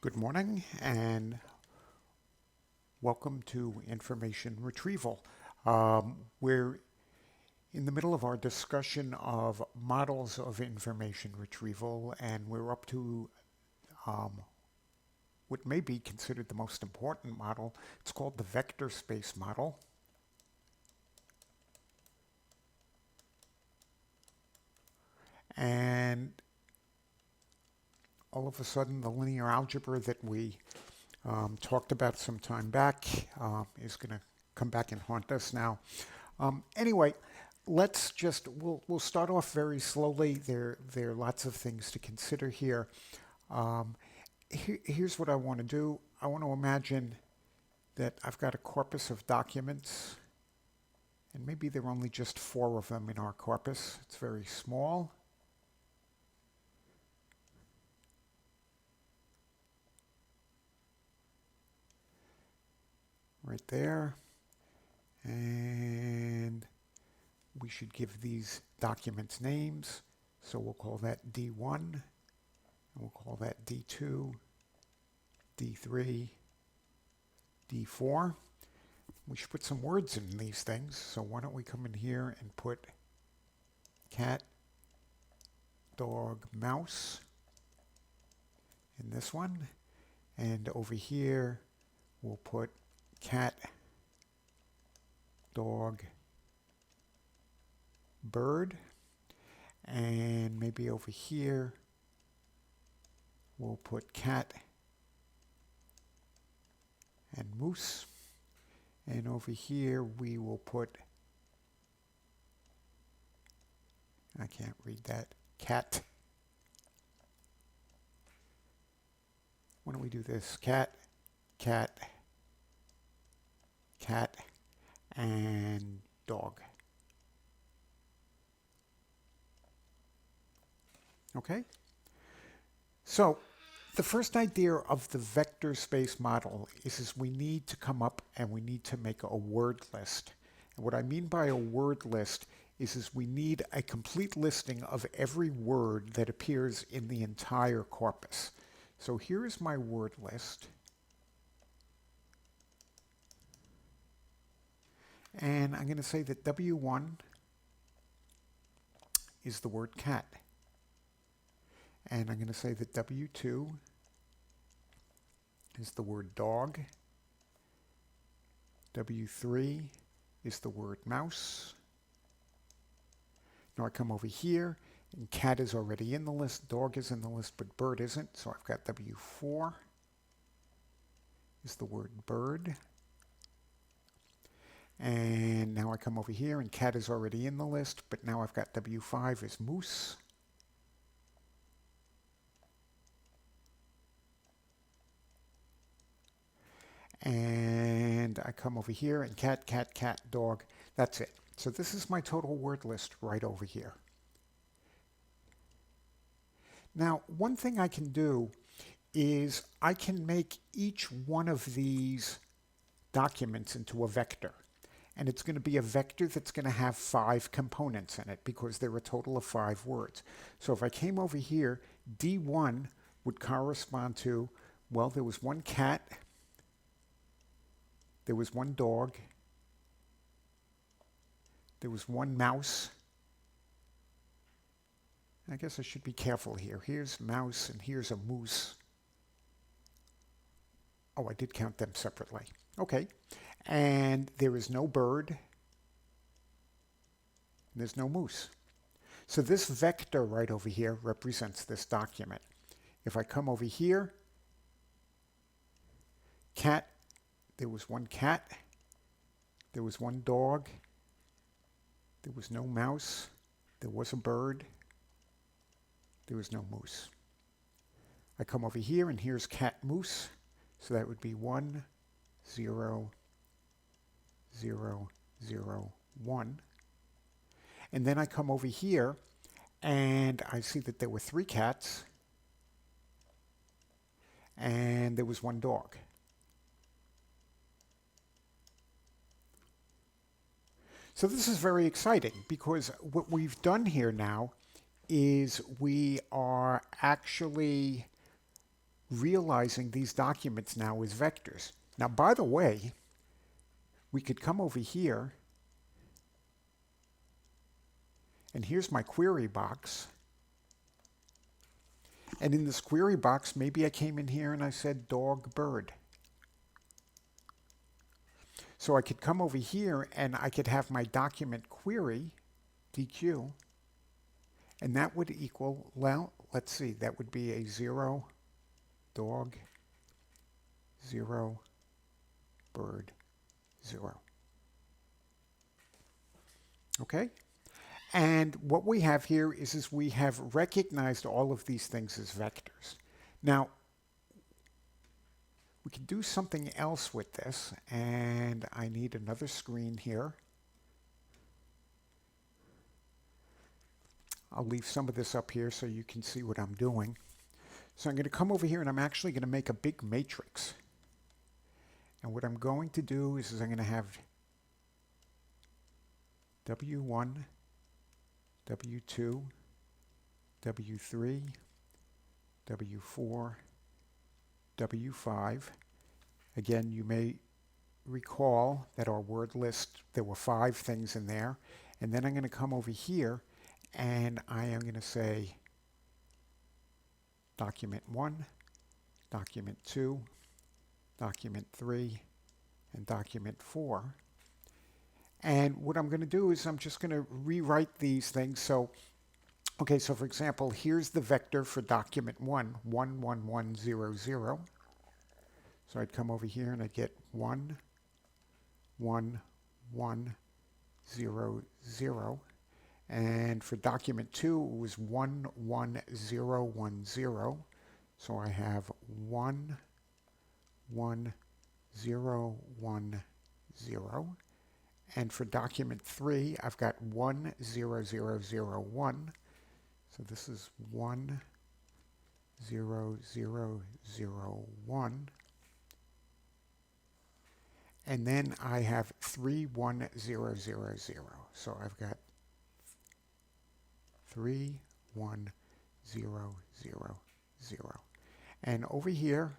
Good morning and welcome to information retrieval. We're in the middle of our discussion of models of information retrieval, and we're up to um, what may be considered the most important model. It's called the vector space model. And all of a sudden, the linear algebra that we talked about some time back is going to come back and haunt us now. Anyway, we'll start off very slowly. There are lots of things to consider here. Um, Here's what I want to do. I want to imagine that I've got a corpus of documents, and maybe there are only just 4 of them in our corpus. It's very small. Right there. And we should give these documents names. So we'll call that D1, and we'll call that D2, D3, D4. We should put some words in these things. So why don't we come in here and put cat, dog, mouse in this one. And over here, we'll put cat, dog, bird. And maybe over here, we'll put cat and moose. And over here, we will put, I can't read that, cat. Why don't we do this? Cat, cat, cat, and dog. Okay? So the first idea of the vector space model is we need to come up and we need to make a word list. And what I mean by a word list is we need a complete listing of every word that appears in the entire corpus. So here is my word list. And I'm going to say that W1 is the word cat. And I'm going to say that W2 is the word dog. W3 is the word mouse. Now I come over here, and cat is already in the list, dog is in the list, but bird isn't. So I've got W4 is the word bird. And now I come over here, and cat is already in the list, but now I've got W5 as moose. And I come over here, and cat, cat, cat, dog. That's it. So this is my total word list right over here. Now, one thing I can do is I can make each one of these documents into a vector. And it's going to be a vector that's going to have 5 components in it because there are a total of 5 words. So if I came over here, D1 would correspond to, well, there was one cat, there was one dog, there was one mouse. I guess I should be careful here. Here's mouse and here's a moose. Oh, I did count them separately. Okay. And there is no bird. There's no moose. So this vector right over here represents this document. If I come over here, cat, there was one cat, there was one dog, there was no mouse, there was a bird, there was no moose. I come over here, and here's cat moose, so that would be 1, 0, 0, 0, 1. And then I come over here, and I see that there were 3 cats, and there was one dog. So this is very exciting because what we've done here now is we are actually realizing these documents now as vectors. Now, by the way, we could come over here, and here's my query box. And in this query box, maybe I came in here and I said dog, bird. So I could come over here and I could have my document query, DQ, and that would equal, well, let's see, that would be a 0, dog, 0, bird, 0. Okay? And what we have here is we have recognized all of these things as vectors. Now, we can do something else with this, and I need another screen here. I'll leave some of this up here so you can see what I'm doing. So I'm going to come over here and I'm actually going to make a big matrix. And what I'm going to do is I'm going to have W1, W2, W3, W4, W5. Again, you may recall that our word list, there were 5 things in there. And then I'm going to come over here and I am going to say document 1, document 2, document 3, and document 4. And what I'm going to do is I'm just going to rewrite these things. So, okay, so for example, here's the vector for document 1, 11100. So I'd come over here and I'd get 1, 1, 1, 0, 0. And for document 2, it was 11010. So I have 1, 1, 0, 1, 0. And for document 3, I've got 10001. So this is 10001. And then I have 31000. So I've got 31000. And over here,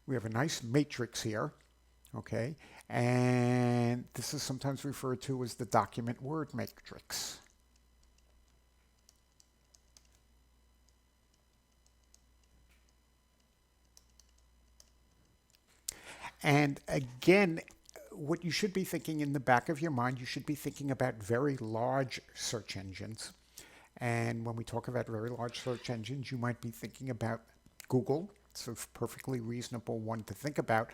we have a nice matrix here, okay? And this is sometimes referred to as the document word matrix. And again, what you should be thinking in the back of your mind, you should be thinking about very large search engines. And when we talk about very large search engines, you might be thinking about Google. It's a perfectly reasonable one to think about.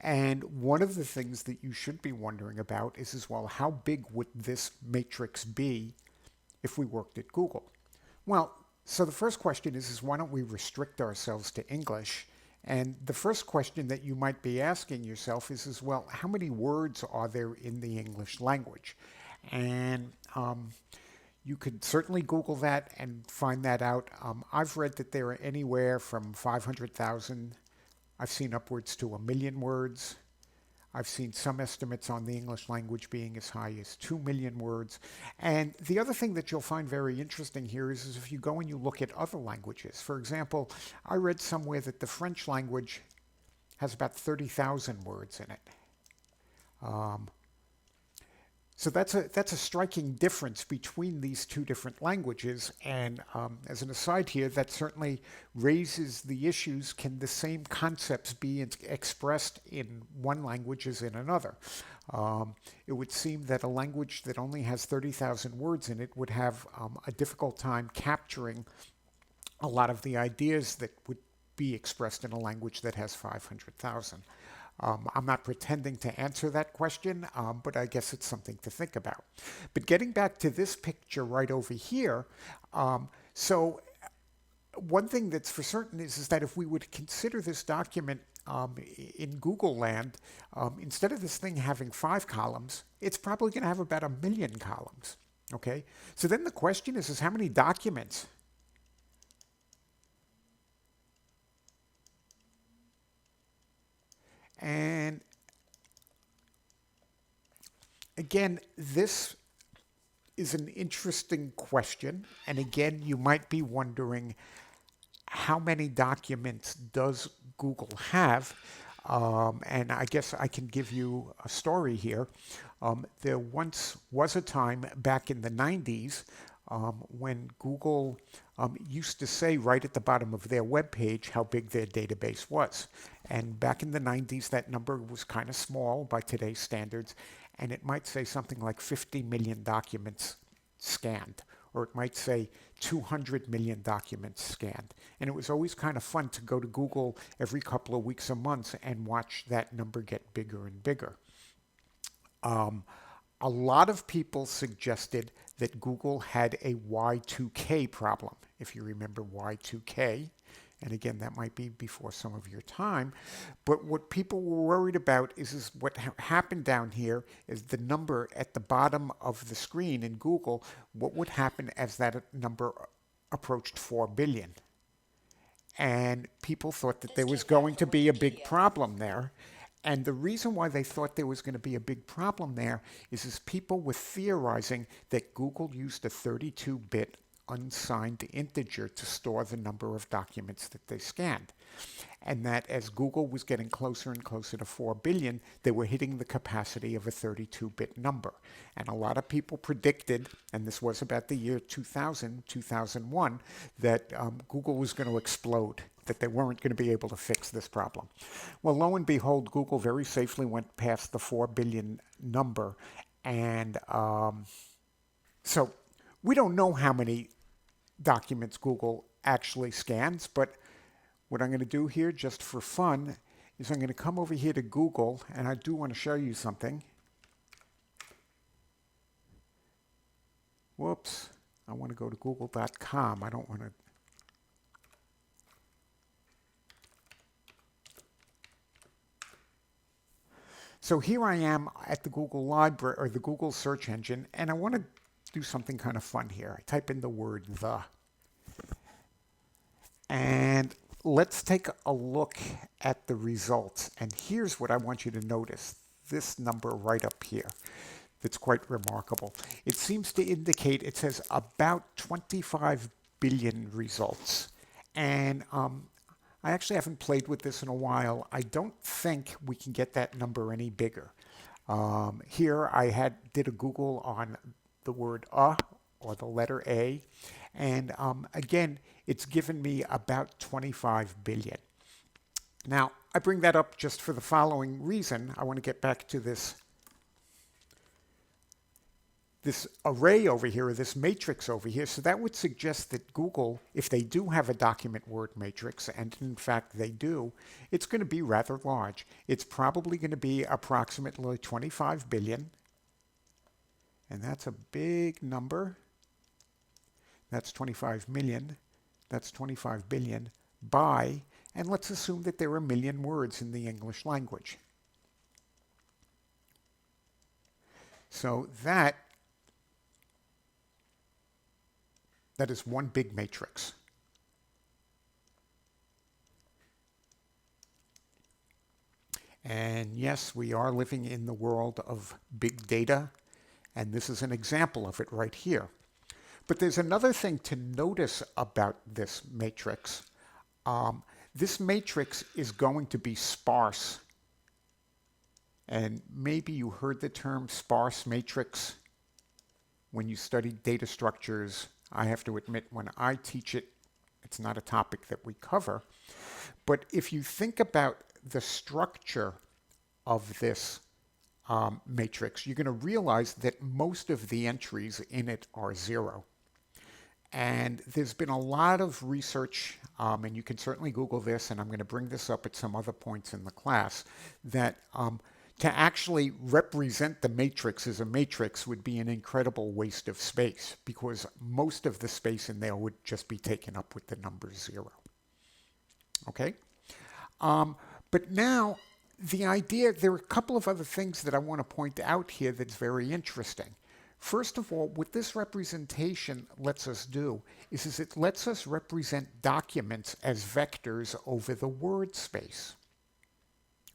And one of the things that you should be wondering about is as well, how big would this matrix be if we worked at Google? Well, so the first question is why don't we restrict ourselves to English? And the first question that you might be asking yourself is as well, how many words are there in the English language? And you could certainly Google that and find that out. I've read that there are anywhere from 500,000. I've seen upwards to 1 million words. I've seen some estimates on the English language being as high as 2 million words. And the other thing that you'll find very interesting here is if you go and you look at other languages. For example, I read somewhere that the French language has about 30,000 words in it. So that's a striking difference between these two different languages. And as an aside here, that certainly raises the issues. Can the same concepts be expressed in one language as in another? It would seem that a language that only has 30,000 words in it would have a difficult time capturing a lot of the ideas that would be expressed in a language that has 500,000. I'm not pretending to answer that question, but I guess it's something to think about. But getting back to this picture right over here, so one thing that's for certain is that if we would consider this document in Google land, instead of this thing having 5 columns, it's probably going to have about 1 million columns. Okay, so then the question is how many documents? And again, this is an interesting question. And again, you might be wondering, how many documents does Google have? And I guess I can give you a story here. There once was a time back in the 90s when Google used to say right at the bottom of their webpage how big their database was. And back in the 90s, that number was kind of small by today's standards, and it might say something like 50 million documents scanned, or it might say 200 million documents scanned. And it was always kind of fun to go to Google every couple of weeks or months and watch that number get bigger and bigger. A lot of people suggested that Google had a Y2K problem, if you remember Y2K. And again, that might be before some of your time. But what people were worried about is what happened down here is the number at the bottom of the screen in Google, what would happen as that number approached 4 billion. And people thought that there was going to be a big problem there. And the reason why they thought there was going to be a big problem there is people were theorizing that Google used a 32-bit unsigned integer to store the number of documents that they scanned. And that as Google was getting closer and closer to 4 billion, they were hitting the capacity of a 32-bit number. And a lot of people predicted, and this was about the year 2000, 2001, that Google was going to explode, that they weren't going to be able to fix this problem. Well, lo and behold, Google very safely went past the 4 billion number. And so we don't know how many documents Google actually scans, but what I'm going to do here just for fun is I'm going to come over here to Google, and I do want to show you something. Whoops, I want to go to google.com. I don't want to. So here I am at the Google library or the Google search engine, and I want to do something kind of fun here. I type in the word "the," and let's take a look at the results. And here's what I want you to notice. This number right up here. That's quite remarkable. It seems to indicate, it says about 25 billion results. And I actually haven't played with this in a while. I don't think we can get that number any bigger. Here I did a Google on the word or the letter A. And again, it's given me about 25 billion. Now, I bring that up just for the following reason. I want to get back to this array over here, or this matrix over here. So that would suggest that Google, if they do have a document word matrix, and in fact they do, it's going to be rather large. It's probably going to be approximately 25 billion. And that's a big number. That's 25 million. That's 25 billion by, and let's assume that there are a million words in the English language. So that is one big matrix. And yes, we are living in the world of big data, and this is an example of it right here. But there's another thing to notice about this matrix. This matrix is going to be sparse. And maybe you heard the term sparse matrix when you studied data structures. I have to admit, when I teach it, it's not a topic that we cover. But if you think about the structure of this matrix, you're going to realize that most of the entries in it are 0. And there's been a lot of research, and you can certainly Google this, and I'm going to bring this up at some other points in the class, that to actually represent the matrix as a matrix would be an incredible waste of space, because most of the space in there would just be taken up with the number 0. Okay? But now, the idea, there are a couple of other things that I want to point out here that's very interesting. First of all, what this representation lets us do is it lets us represent documents as vectors over the word space.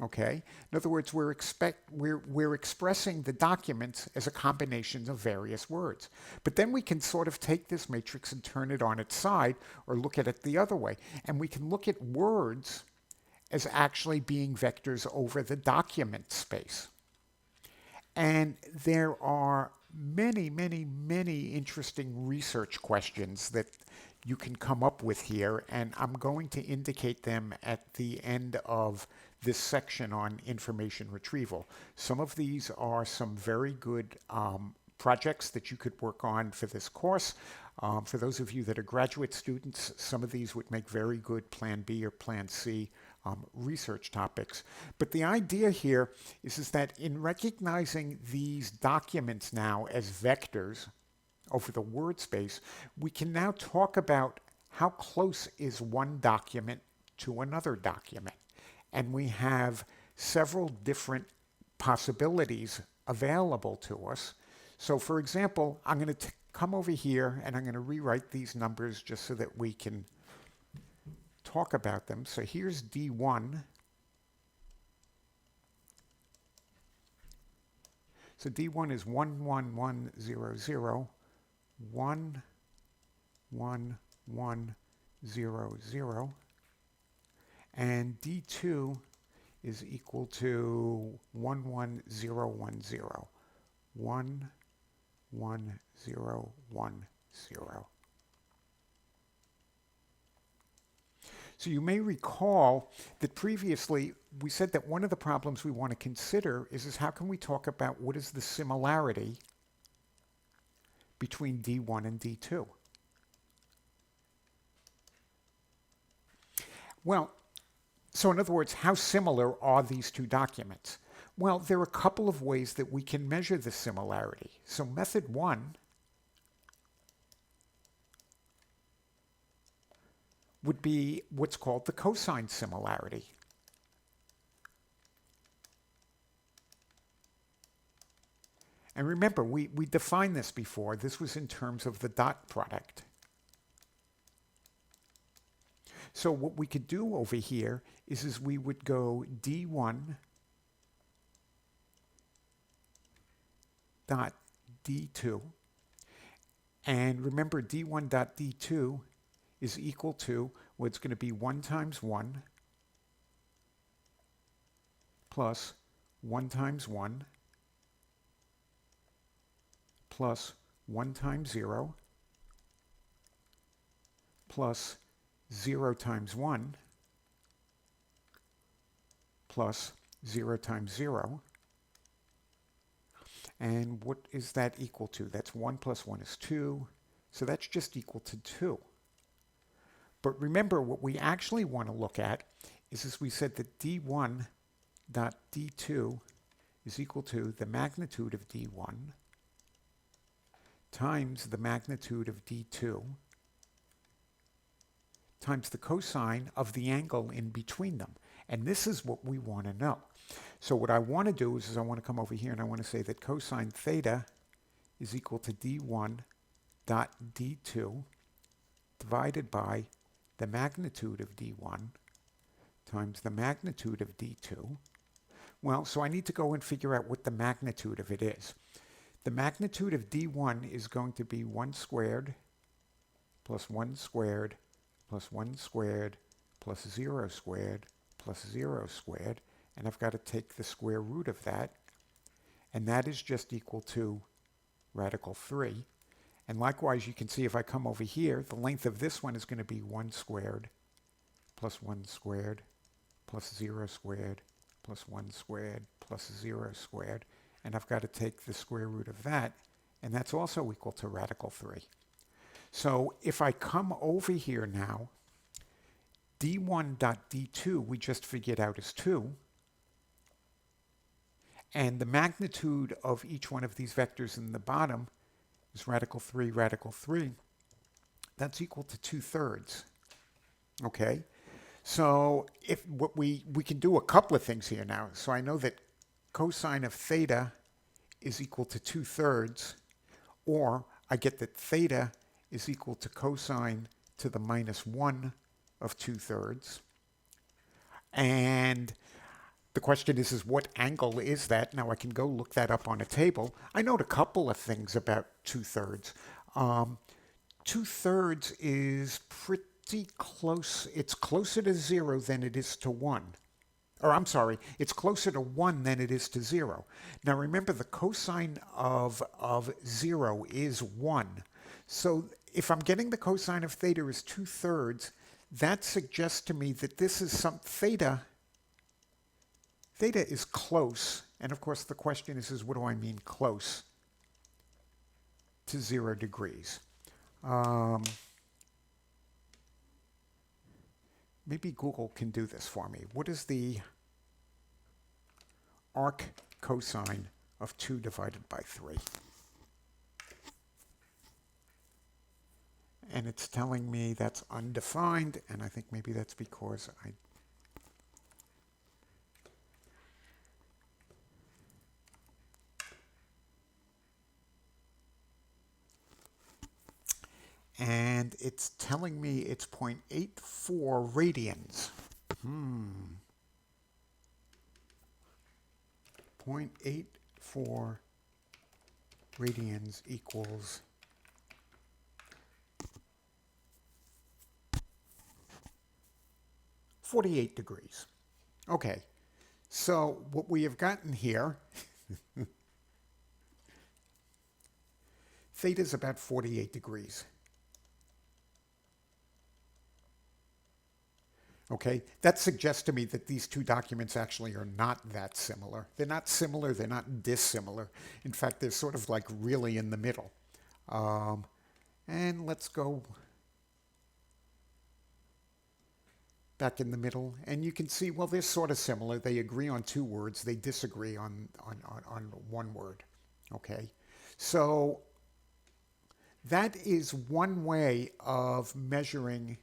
Okay? In other words, we're expressing the documents as a combination of various words. But then we can sort of take this matrix and turn it on its side or look at it the other way. And we can look at words as actually being vectors over the document space. And there are many, many, many interesting research questions that you can come up with here, and I'm going to indicate them at the end of this section on information retrieval. Some of these are some very good projects that you could work on for this course. For those of you that are graduate students, some of these would make very good Plan B or Plan C research topics. But the idea here is that in recognizing these documents now as vectors over the word space, we can now talk about how close is one document to another document. And we have several different possibilities available to us. So for example, I'm going to come over here and I'm going to rewrite these numbers just so that we can talk about them. So here's D1. So D1 is 11100, 11100, and D2 is equal to 11010, 11010. So you may recall that previously we said that one of the problems we want to consider is how can we talk about what is the similarity between D1 and D2? Well, so in other words, how similar are these two documents? Well, there are a couple of ways that we can measure the similarity. So method one would be what's called the cosine similarity. And remember, we defined this before. This was in terms of the dot product. So what we could do over here is we would go D1 dot D2. And remember, D1 dot D2 is equal to, well, it's going to be 1 times 1 plus 1 times 1 plus 1 times 0 plus 0 times 1 plus 0 times 0. And what is that equal to? That's 1 plus 1 is 2. So that's just equal to 2. But remember, what we actually want to look at is, as we said, that D1 dot D2 is equal to the magnitude of D1 times the magnitude of D2 times the cosine of the angle in between them. And this is what we want to know. So what I want to do is I want to come over here and I want to say that cosine theta is equal to D1 dot D2 divided by the magnitude of D1 times the magnitude of D2. Well, so I need to go and figure out what the magnitude of it is. The magnitude of D1 is going to be 1 squared plus 1 squared plus 1 squared plus 0 squared plus 0 squared. And I've got to take the square root of that. And that is just equal to radical 3. And likewise, you can see if I come over here, the length of this one is going to be 1 squared plus 1 squared plus 0 squared plus 1 squared plus 0 squared. And I've got to take the square root of that, and that's also equal to radical 3. So if I come over here now, D1 dot D2 we just figured out is 2. And the magnitude of each one of these vectors in the bottom is radical 3, radical 3. That's equal to 2/3. Okay? So if what we can do a couple of things here now. So I know that cosine of theta is equal to 2/3, or I get that theta is equal to cosine to the minus 1 of 2/3. And The question is what angle is that? Now I can go look that up on a table. I note a couple of things about 2/3. Um, 2/3 is pretty close. It's closer to 0 than it is to 1. Or I'm sorry, it's closer to 1 than it is to 0. Now remember, the cosine of 0 is 1. So if I'm getting the cosine of theta is 2/3, that suggests to me that this is some theta is close. And of course the question is what do I mean close to 0 degrees? Um, Maybe Google can do this for me. What is the arc cosine of 2 divided by 3? And it's telling me that's undefined, and I think maybe that's because I... And it's telling me it's 0.84 radians. 0.84 radians equals 48 degrees. Okay, so what we have gotten here, theta is about 48 degrees. Okay, that suggests to me that these two documents actually are not that similar. They're not similar, they're not dissimilar. In fact, they're sort of like really in the middle. And let's go back in the middle. And you can see, well, they're sort of similar. They agree on two words. They disagree on one word. Okay, so that is one way of measuring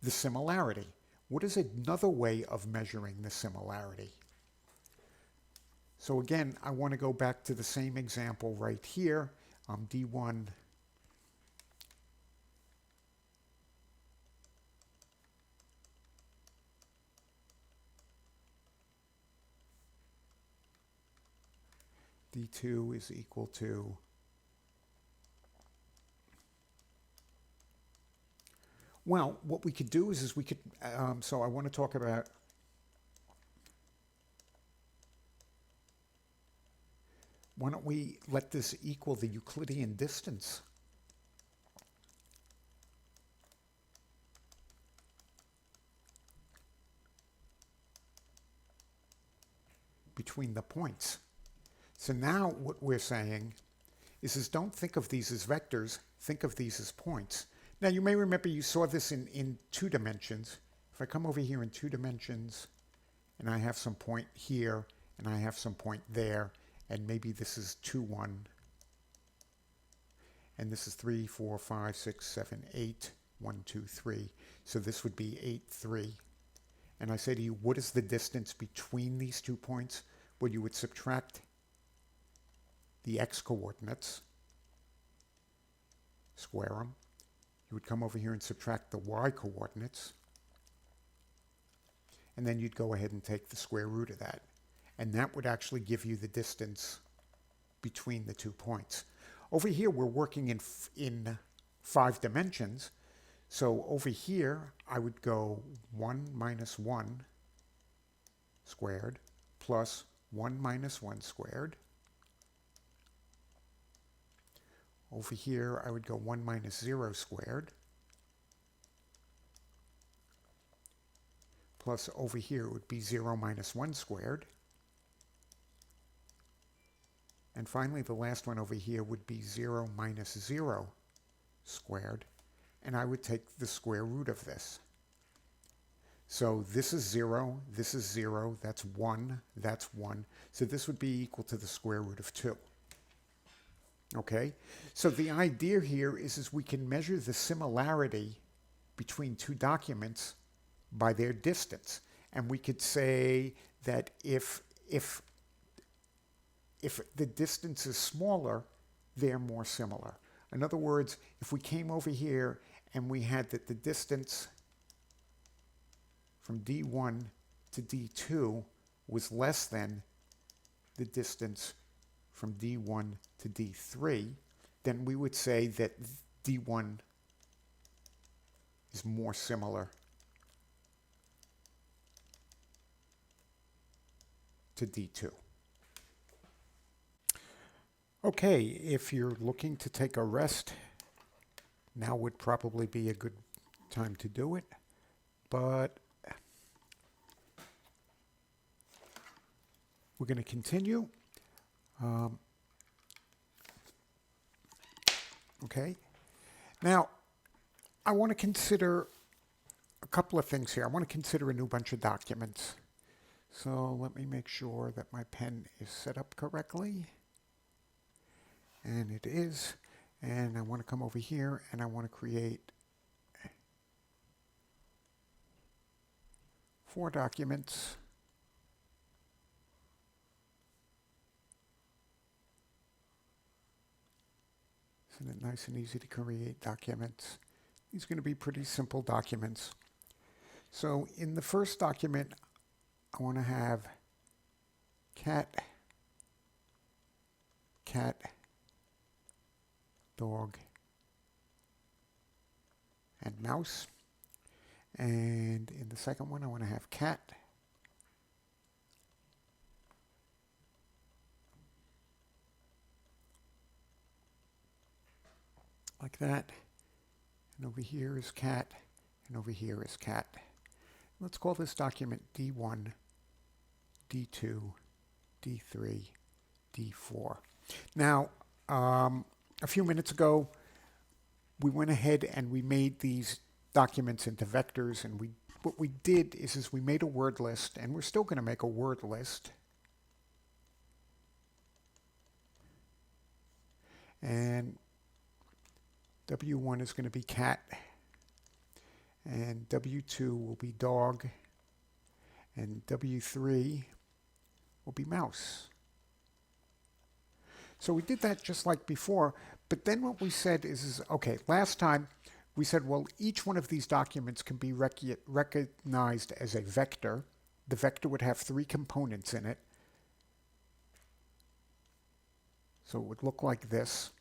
the similarity. What is another way of measuring the similarity? So again, I want to go back to the same example right here. D1 D2 is equal to well, what we could do is we could, so I want to talk about why don't we let this equal the Euclidean distance between the points. So now what we're saying is don't think of these as vectors, think of these as points. Now you may remember you saw this in 2 dimensions. If I come over here in 2 dimensions and I have some point here and I have some point there, and maybe this is 2, 1, and this is 3, 4, 5, 6, 7, 8, 1, 2, 3. So this would be 8, 3. And I say to you, what is the distance between these 2 points? Well, you would subtract the x coordinates, square them. You would come over here and subtract the y coordinates, and then you'd go ahead and take the square root of that. And that would actually give you the distance between the 2 points. Over here, we're working in 5 dimensions. So over here, I would go 1 minus 1 squared plus 1 minus 1 squared. Over here, I would go 1 minus 0 squared. Plus over here it would be 0 minus 1 squared. And finally, the last one over here would be 0 minus 0 squared. And I would take the square root of this. So this is 0, this is 0, that's 1, that's 1. So this would be equal to the square root of 2. Okay, so the idea here is we can measure the similarity between 2 documents by their distance. And we could say that if the distance is smaller, they're more similar. In other words, if we came over here and we had that the distance from D1 to D2 was less than the distance from D1 to D3, then we would say that D1 is more similar to D2. Okay, if you're looking to take a rest, now would probably be a good time to do it, but we're going to continue. Okay, now I want to consider a couple of things here. I want to consider a new bunch of documents. So let me make sure that my pen is set up correctly. And it is. And I want to come over here and I want to create 4 documents. Isn't it nice and easy to create documents? These are going to be pretty simple documents. So in the first document, I want to have cat, dog, and mouse. And in the second one, I want to have cat, like that. And over here is cat, and over here is cat. Let's call this document D1, D2, D3, D4. Now, a few minutes ago, we went ahead and we made these documents into vectors, and what we did is we made a word list, and we're still going to make a word list. And W1 is going to be cat, and W2 will be dog, and W3 will be mouse. So we did that just like before, but then what we said is okay, last time we said, well, each one of these documents can be recognized as a vector. The vector would have 3 components in it. So it would look like this.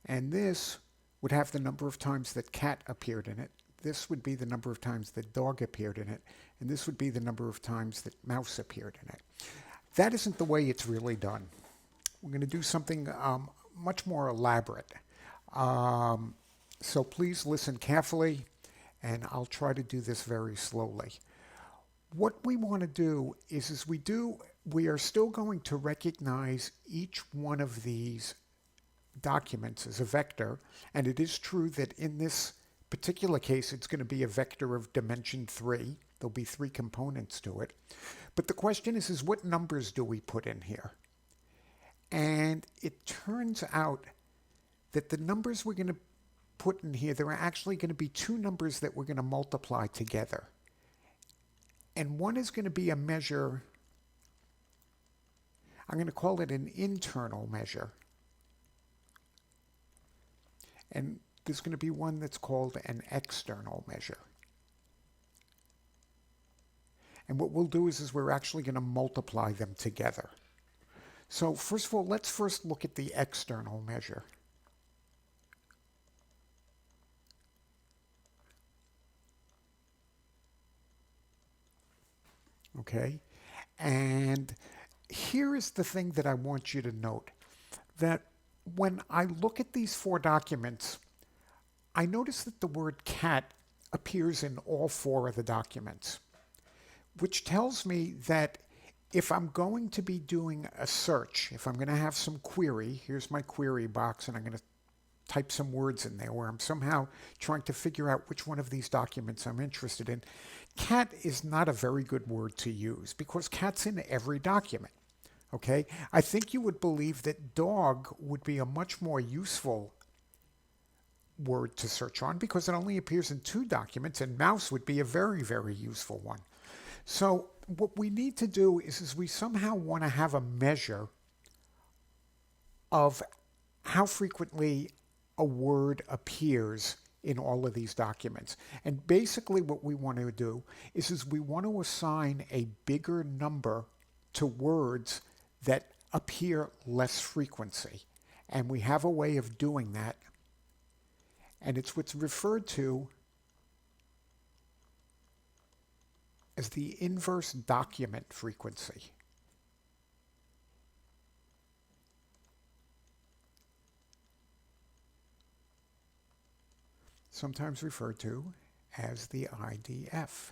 And this would have the number of times that cat appeared in it. This would be the number of times that dog appeared in it. And this would be the number of times that mouse appeared in it. That isn't the way it's really done. We're going to do something much more elaborate. So please listen carefully, and I'll try to do this very slowly. What we want to do is we are still going to recognize each one of these documents as a vector, and it is true that in this particular case it's going to be a vector of dimension 3. There'll be 3 components to it. But the question is what numbers do we put in here? And it turns out that the numbers we're going to put in here, there are actually going to be 2 numbers that we're going to multiply together. And one is going to be a measure, I'm going to call it an internal measure. And there's going to be one that's called an external measure. And what we'll do is we're actually going to multiply them together. So first of all, let's first look at the external measure. Okay, and here is the thing that I want you to note, that when I look at these 4 documents, I notice that the word cat appears in all 4 of the documents, which tells me that if I'm going to be doing a search, if I'm going to have some query, here's my query box, and I'm going to type some words in there where I'm somehow trying to figure out which one of these documents I'm interested in. Cat is not a very good word to use because cat's in every document. Okay? I think you would believe that dog would be a much more useful word to search on because it only appears in 2 documents, and mouse would be a very, very useful one. So what we need to do is we somehow want to have a measure of how frequently a word appears in all of these documents. And basically what we want to do is we want to assign a bigger number to words that appear less frequency. And we have a way of doing that. And it's what's referred to as the inverse document frequency. Sometimes referred to as the IDF.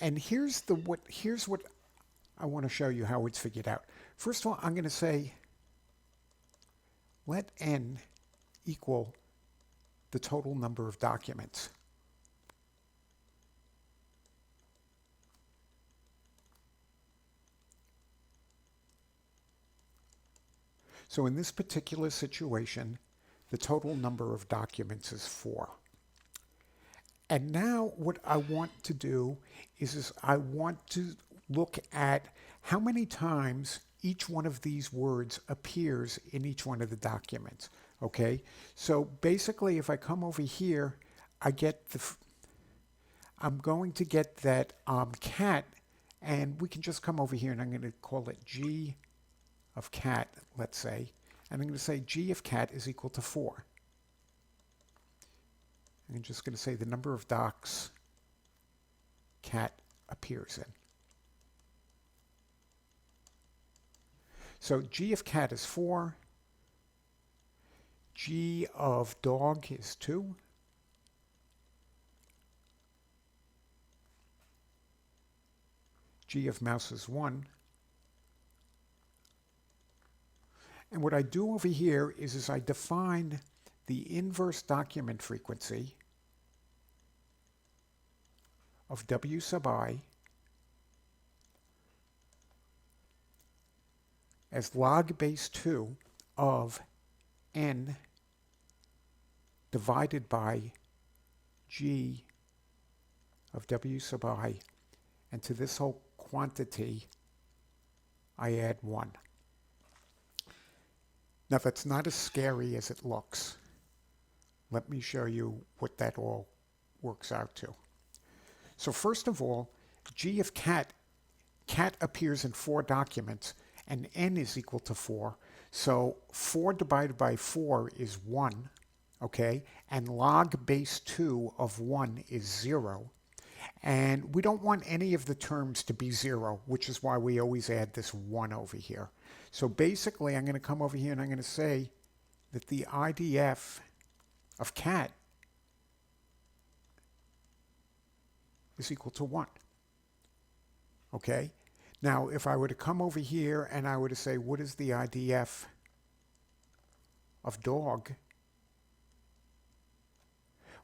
And here's what I want to show you how it's figured out. First of all, I'm going to say let n equal the total number of documents. So in this particular situation, the total number of documents is 4. And now what I want to do is I want to look at how many times each one of these words appears in each one of the documents. Okay, so basically if I come over here, I'm going to get that cat, and we can just come over here and I'm going to call it G of cat, let's say, and I'm going to say G of cat is equal to 4. And I'm just going to say the number of docs cat appears in. So G of cat is 4. G of dog is 2. G of mouse is 1. And what I do over here is I define the inverse document frequency of W sub I as log base 2 of n divided by G of W sub I, and to this whole quantity I add 1. Now that's not as scary as it looks. Let me show you what that all works out to. So first of all, G of cat appears in 4 documents, and n is equal to 4. So 4 divided by 4 is 1, okay? And log base 2 of 1 is 0. And we don't want any of the terms to be 0, which is why we always add this 1 over here. So basically, I'm going to come over here and I'm going to say that the IDF of cat is equal to 1, okay? Now, if I were to come over here and I were to say, what is the IDF of dog?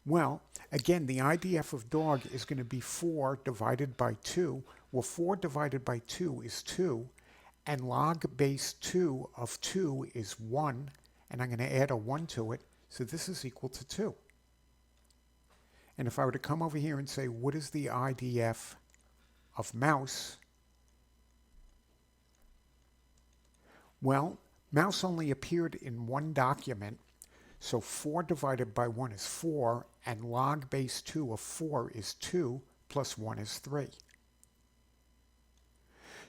Well, again, the IDF of dog is going to be 4 divided by 2. Well, 4 divided by 2 is 2, and log base 2 of 2 is 1, and I'm going to add a 1 to it, so this is equal to 2. And if I were to come over here and say, what is the IDF of mouse? Well, mouse only appeared in 1 document, so 4 divided by 1 is 4, and log base 2 of 4 is 2, plus 1 is 3.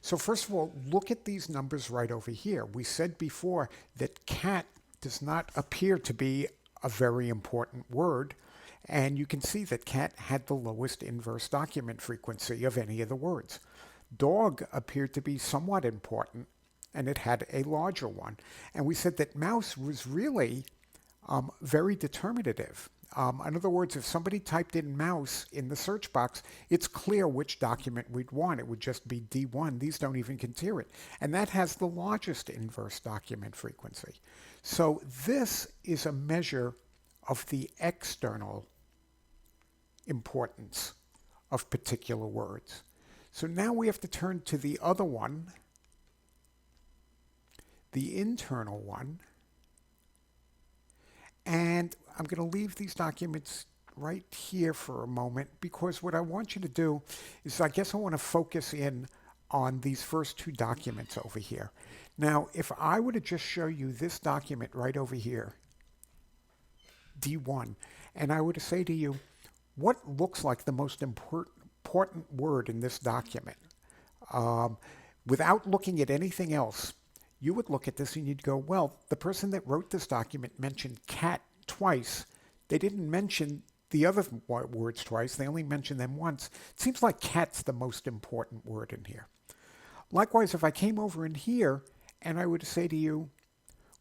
So first of all, look at these numbers right over here. We said before that cat does not appear to be a very important word, and you can see that cat had the lowest inverse document frequency of any of the words. Dog appeared to be somewhat important, and it had a larger one. And we said that mouse was really very determinative. In other words, if somebody typed in mouse in the search box, it's clear which document we'd want. It would just be D1. These don't even consider it. And that has the largest inverse document frequency. So this is a measure of the external importance of particular words. So now we have to turn to the other one, the internal one. And I'm going to leave these documents right here for a moment, because what I want you to do is, I guess I want to focus in on these first 2 documents over here. Now, if I were to just show you this document right over here, D1. And I would say to you, what looks like the most important word in this document? Um, Without looking at anything else, you would look at this and you'd go, well, the person that wrote this document mentioned cat twice. They didn't mention the other words twice. They only mentioned them once. It seems like cat's the most important word in here. Likewise, if I came over in here and I would say to you,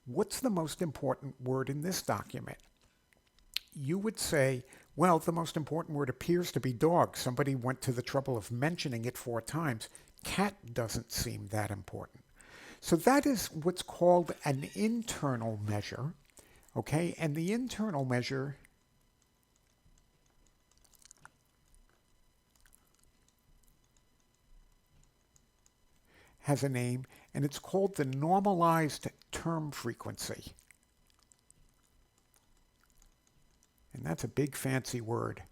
what's the most important word in this document? You would say, well, the most important word appears to be dog. Somebody went to the trouble of mentioning it 4 times. Cat doesn't seem that important. So that is what's called an internal measure, okay? And the internal measure has a name, and it's called the normalized term frequency. And that's a big fancy word.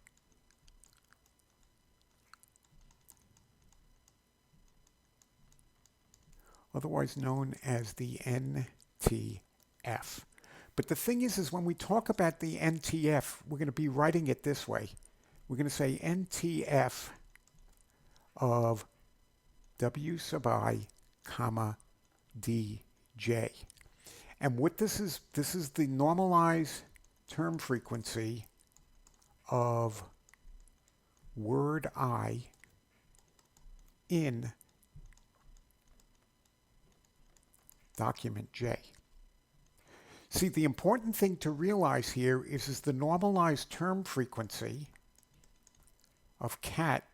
Otherwise known as the NTF. But the thing is when we talk about the NTF, we're going to be writing it this way. We're going to say NTF of W sub I, comma, DJ. And what this is the normalized term frequency of word I in document J. See, the important thing to realize here is the normalized term frequency of cat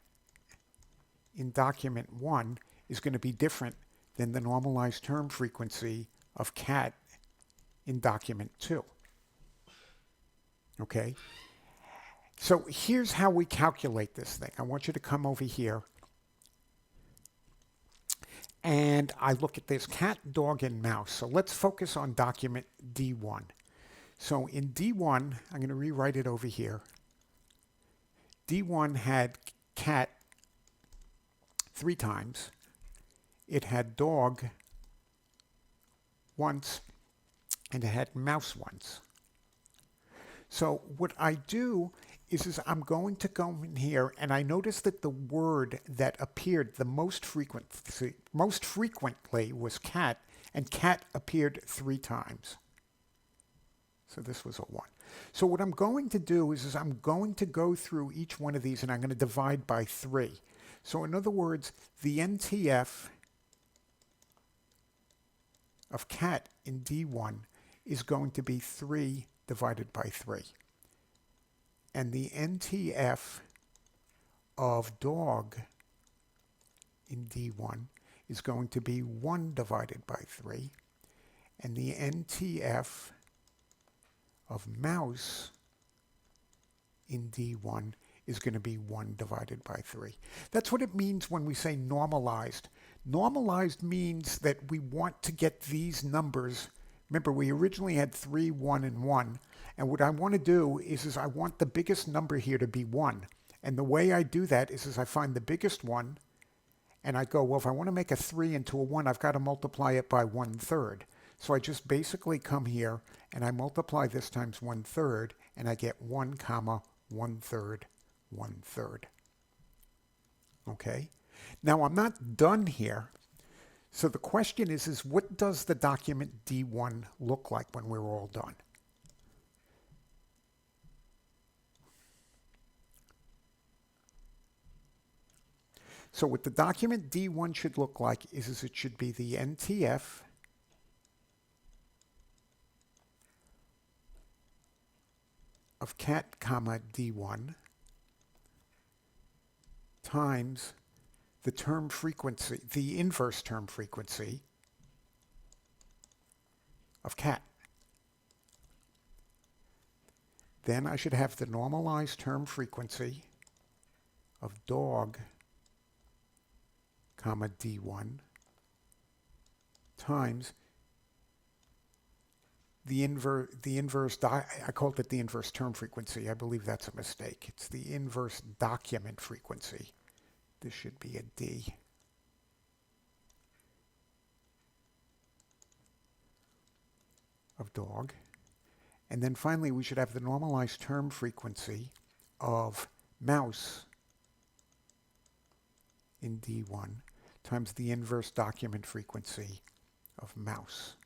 in document 1 is going to be different than the normalized term frequency of cat in document 2. Okay? So here's how we calculate this thing. I want you to come over here. And I look at this cat, dog, and mouse. So let's focus on document D1. So in D1, I'm going to rewrite it over here. D1 had cat 3 times. It had dog once, and it had mouse once. So what I do is I'm going to go in here, and I notice that the word that appeared the most frequently was cat, and cat appeared 3 times. So this was a 1. So what I'm going to do is I'm going to go through each one of these, and I'm going to divide by 3. So in other words, the NTF of cat in D1 is going to be 3 divided by 3. And the NTF of dog in D1 is going to be 1 divided by 3. And the NTF of mouse in D1 is going to be 1 divided by 3. That's what it means when we say normalized. Normalized means that we want to get these numbers. Remember, we originally had 3, 1, and 1. And what I want to do is I want the biggest number here to be 1. And the way I do that is I find the biggest one, and I go, well, if I want to make a 3 into a 1, I've got to multiply it by 1/3. So I just basically come here, and I multiply this times 1/3, and I get 1 comma 1/3, 1/3. Okay? Now, I'm not done here. So the question is what does the document D1 look like when we're all done? So what the document D1 should look like is it should be the NTF of cat, comma, D1 times the term frequency, the inverse term frequency of cat. Then I should have the normalized term frequency of dog, comma, D1 times the inverse, I called it the inverse term frequency. I believe that's a mistake. It's the inverse document frequency. This should be a D. Of dog. And then finally, we should have the normalized term frequency of mouse in D1 times the inverse document frequency of mouse.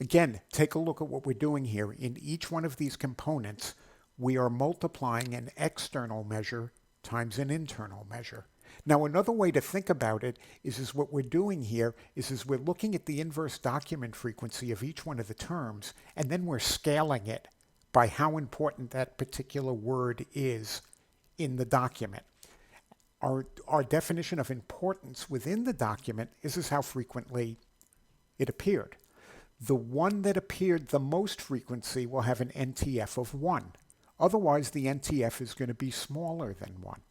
Again, take a look at what we're doing here. In each one of these components, we are multiplying an external measure times an internal measure. Now, another way to think about it is what we're doing here is we're looking at the inverse document frequency of each one of the terms, and then we're scaling it by how important that particular word is in the document. Our definition of importance within the document is how frequently it appeared. The one that appeared the most frequency will have an NTF of 1. Otherwise, the NTF is going to be smaller than 1.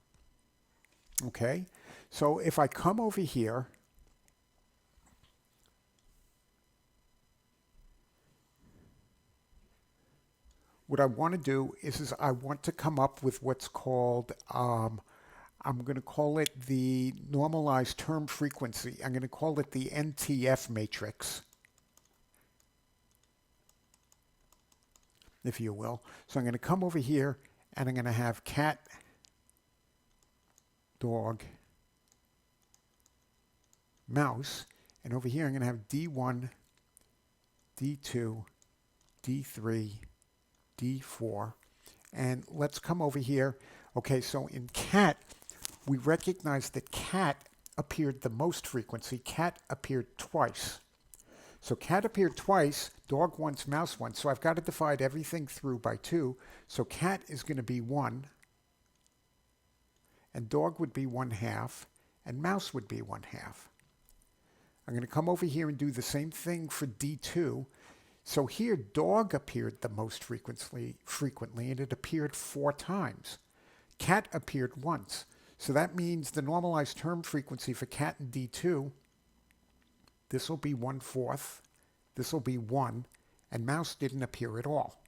Okay? So if I come over here, what I want to do is I want to come up with what's called, I'm going to call it the normalized term frequency. I'm going to call it the NTF matrix, if you will. So I'm going to come over here and I'm going to have cat, dog, mouse, and over here I'm going to have D1, D2, D3, D4, and let's come over here. Okay, so in cat, we recognize that cat appeared the most frequency. Cat appeared twice. So cat appeared twice, dog once, mouse once. So I've got to divide everything through by 2. So cat is going to be 1, and dog would be 1/2, and mouse would be 1/2. I'm going to come over here and do the same thing for D2. So here, dog appeared the most frequently, and it appeared 4 times. Cat appeared once. So that means the normalized term frequency for cat in D2, this will be 1/4, this will be 1, and mouse didn't appear at all.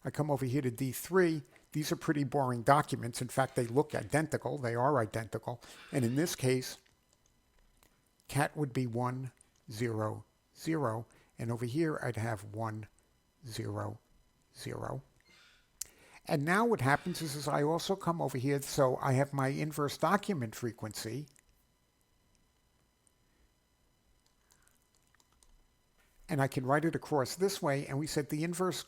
I come over here to D3. These are pretty boring documents. In fact, they look identical. They are identical. And in this case, cat would be 1, 0, 0. And over here, I'd have 1, 0, 0. And now what happens is I also come over here, so I have my inverse document frequency. And I can write it across this way, and we said the inverse,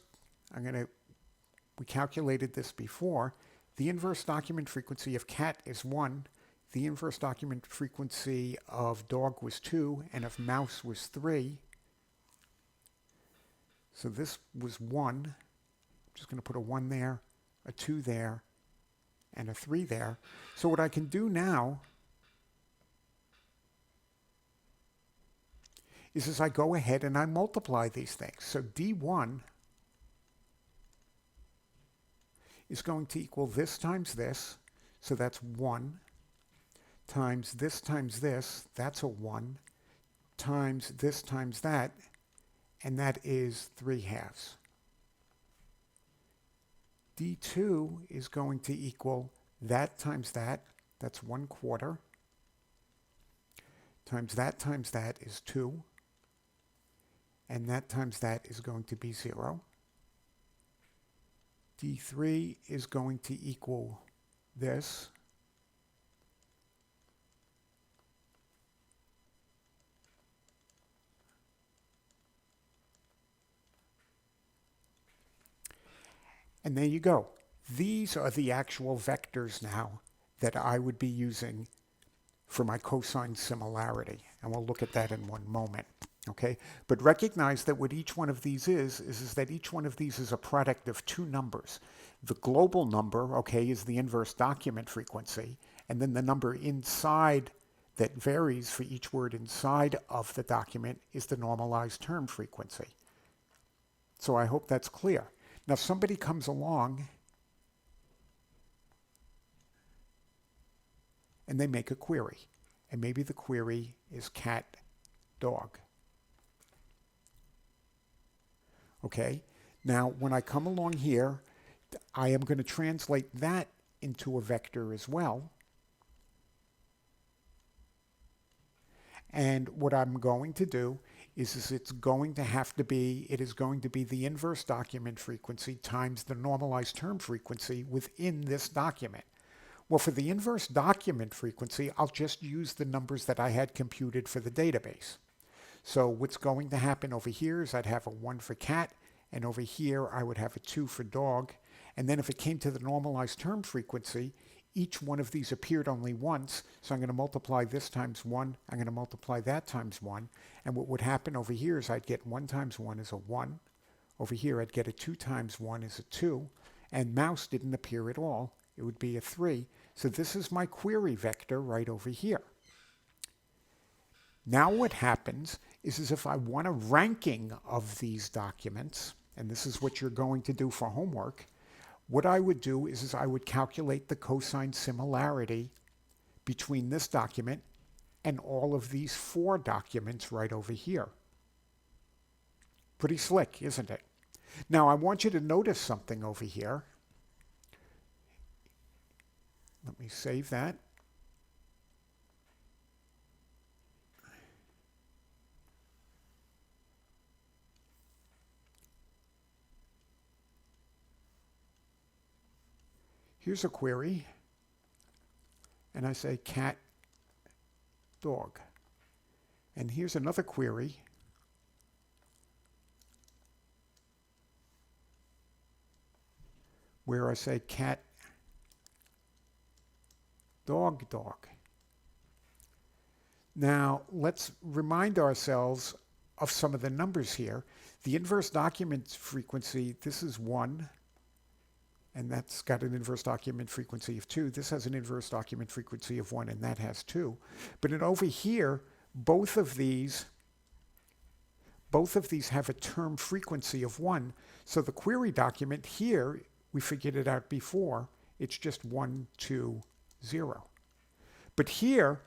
we calculated this before. The inverse document frequency of cat is 1. The inverse document frequency of dog was 2, and of mouse was 3. So this was 1. I'm just going to put a 1 there, a 2 there, and a 3 there. So what I can do now is I go ahead and I multiply these things. So D1 is going to equal this times this. So that's 1 times this, that's a 1, times this times that, and that is 3/2. D2 is going to equal that times that, that's 1/4, times that is 2, and that times that is going to be 0. D3 is going to equal this, and there you go. These are the actual vectors now that I would be using for my cosine similarity. And we'll look at that in one moment. Okay? But recognize that what each one of these is that each one of these is a product of 2 numbers. The global number, okay, is the inverse document frequency. And then the number inside that varies for each word inside of the document is the normalized term frequency. So I hope that's clear. Now, if somebody comes along and they make a query, and maybe the query is cat, dog. Okay? Now, when I come along here, I am going to translate that into a vector as well. And what I'm going to do is it's going to have to be, it is going to be the inverse document frequency times the normalized term frequency within this document. Well, for the inverse document frequency, I'll just use the numbers that I had computed for the database. So what's going to happen over here is I'd have a 1 for cat, and over here I would have a 2 for dog. And then if it came to the normalized term frequency, each one of these appeared only once, so I'm going to multiply this times 1, I'm going to multiply that times 1, and what would happen over here is I'd get 1 times 1 is a 1. Over here I'd get a 2 times 1 is a 2, and mouse didn't appear at all. It would be a 3. So this is my query vector right over here. Now what happens is if I want a ranking of these documents, and this is what you're going to do for homework, what I would do is I would calculate the cosine similarity between this document and all of these 4 documents right over here. Pretty slick, isn't it? Now I want you to notice something over here. Let me save that. Here's a query, and I say cat, dog. And here's another query, where I say cat, dog, dog. Now, let's remind ourselves of some of the numbers here. The inverse document frequency, this is 1. And that's got an inverse document frequency of 2. This has an inverse document frequency of 1, and that has 2. But then over here, both of these have a term frequency of 1. So the query document here, we figured it out before, it's just 1, 2, 0. But here,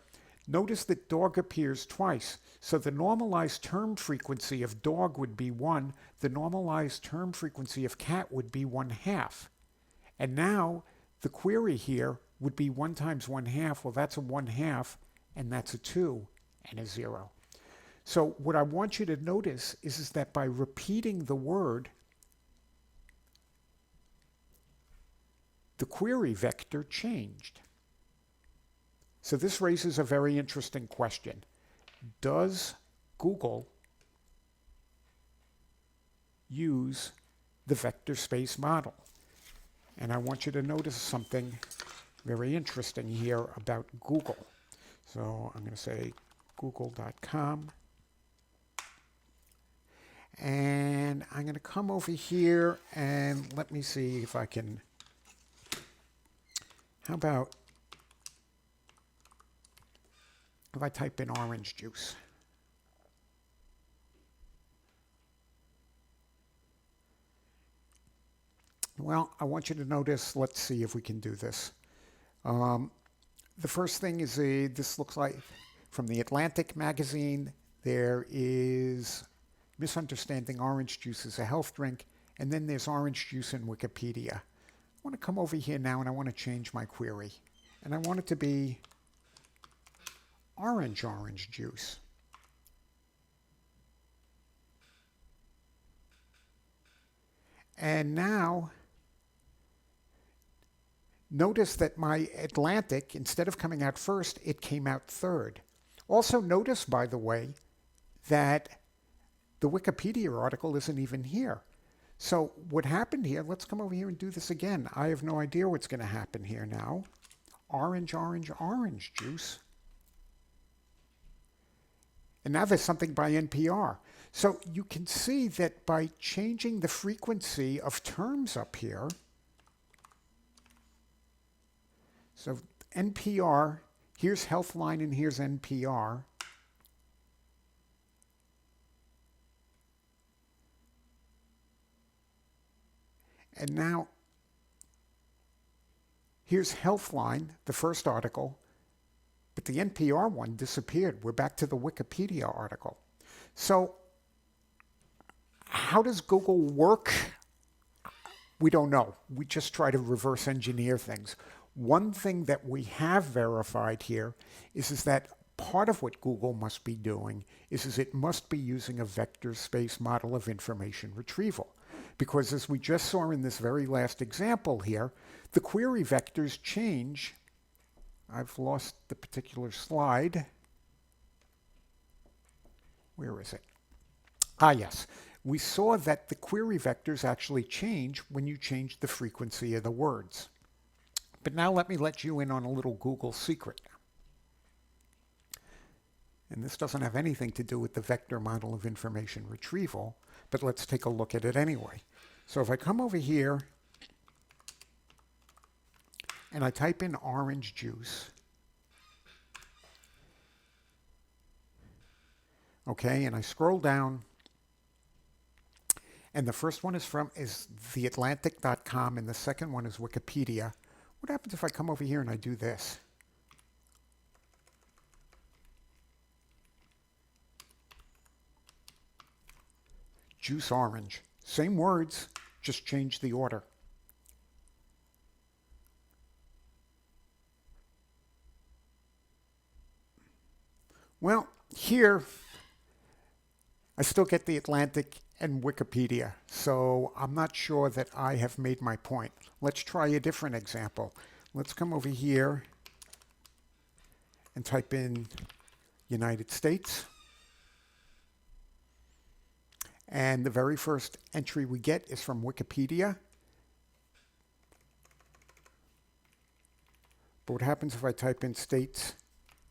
notice that dog appears twice. So the normalized term frequency of dog would be 1. The normalized term frequency of cat would be 1/2. And now the query here would be 1 times 1/2. Well, that's a 1/2, and that's a 2 and a 0. So what I want you to notice is that by repeating the word, the query vector changed. So this raises a very interesting question. Does Google use the vector space model? And I want you to notice something very interesting here about Google. So I'm going to say google.com. And I'm going to come over here and let me see if I can, how about if I type in orange juice? Well, I want you to notice, let's see if we can do this. The first thing is this looks like from the Atlantic magazine. There is misunderstanding orange juice is a health drink, and then there's orange juice in Wikipedia. I want to come over here now and I want to change my query. And I want it to be orange juice. And now, notice that my Atlantic, instead of coming out first, it came out third. Also notice, by the way, that the Wikipedia article isn't even here. So what happened here, let's come over here and do this again. I have no idea what's going to happen here now. Orange juice. And now there's something by NPR. So you can see that by changing the frequency of terms up here, so NPR, here's Healthline and here's NPR. And now here's Healthline, the first article, but the NPR one disappeared. We're back to the Wikipedia article. So how does Google work? We don't know. We just try to reverse engineer things. One thing that we have verified here is that part of what Google must be doing is it must be using a vector space model of information retrieval. Because as we just saw in this very last example here, the query vectors change. I've lost the particular slide. Where is it? Ah, yes. We saw that the query vectors actually change when you change the frequency of the words. But now let me let you in on a little Google secret. And this doesn't have anything to do with the vector model of information retrieval, but let's take a look at it anyway. So if I come over here and I type in orange juice, okay, and I scroll down, and the first one is theatlantic.com and the second one is Wikipedia. What happens if I come over here and I do this? Juice orange. Same words, just change the order. Well, here I still get the Atlantic and Wikipedia, so I'm not sure that I have made my point. Let's try a different example. Let's come over here and type in United States. And the very first entry we get is from Wikipedia. But what happens if I type in States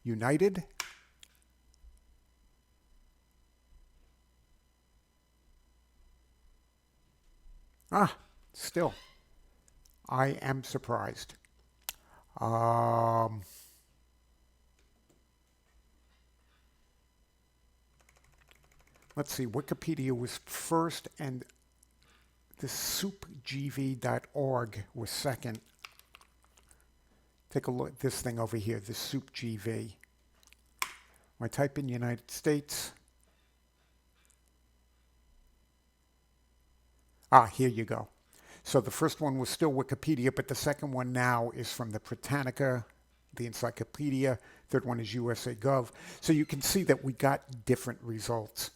United? Still, I am surprised. Let's see, Wikipedia was first and the soupgv.org was second. Take a look at this thing over here, the soupgv. When I type in United States, here you go. So the first one was still Wikipedia, but the second one now is from the Britannica, the Encyclopedia. Third one is USA Gov. So you can see that we got different results.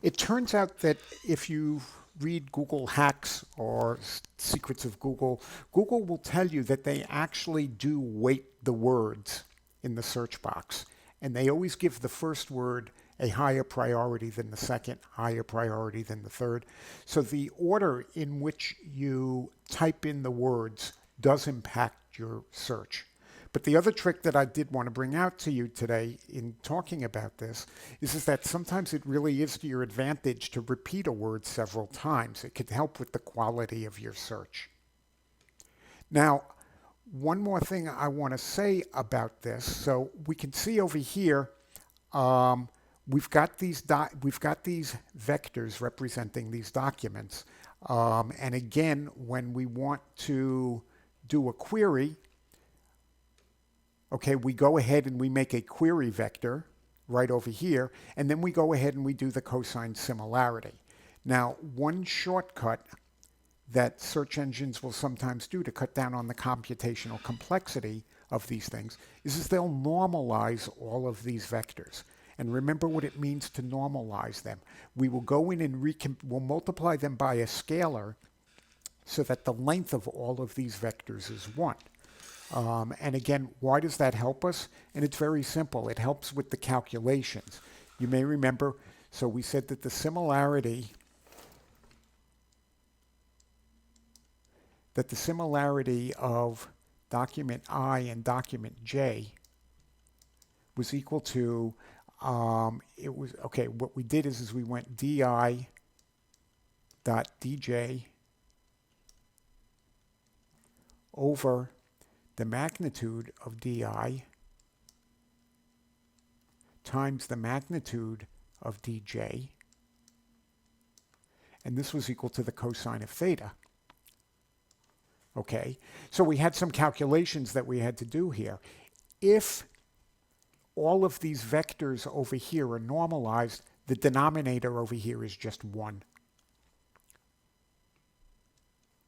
It turns out that if you read Google Hacks or Secrets of Google, Google will tell you that they actually do weight the words in the search box. And they always give the first word a higher priority than the second, higher priority than the third. So the order in which you type in the words does impact your search. But the other trick that I did want to bring out to you today in talking about this is that sometimes it really is to your advantage to repeat a word several times. It could help with the quality of your search. Now, one more thing I want to say about this. So we can see over here, we've got these vectors representing these documents. And again, when we want to do a query, okay, we go ahead and we make a query vector right over here, and then we go ahead and we do the cosine similarity. Now, one shortcut that search engines will sometimes do to cut down on the computational complexity of these things is they'll normalize all of these vectors. And remember what it means to normalize them. We will go in and we'll multiply them by a scalar so that the length of all of these vectors is 1. And again, why does that help us? And it's very simple. It helps with the calculations. You may remember, so we said that the similarity of document I and document J was equal to, what we did is we went di dot dj over the magnitude of di times the magnitude of dj, and this was equal to the cosine of theta. Okay, so we had some calculations that we had to do here. If all of these vectors over here are normalized, the denominator over here is just 1.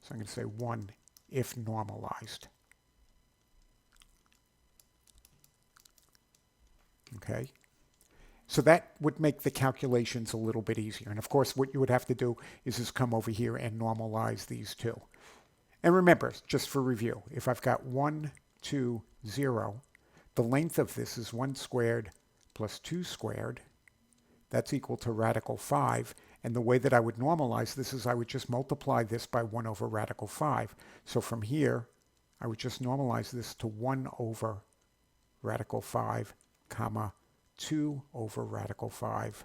So I'm going to say 1 if normalized. Okay? So that would make the calculations a little bit easier. And of course, what you would have to do is just come over here and normalize these two. And remember, just for review, if I've got 1, 2, 0, the length of this is 1 squared plus 2 squared. That's equal to radical 5. And the way that I would normalize this is I would just multiply this by 1 over radical 5. So from here, I would just normalize this to 1 over radical 5, comma, 2 over radical 5,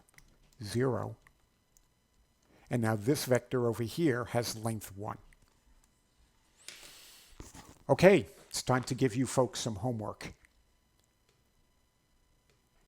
0. And now this vector over here has length 1. Okay, it's time to give you folks some homework.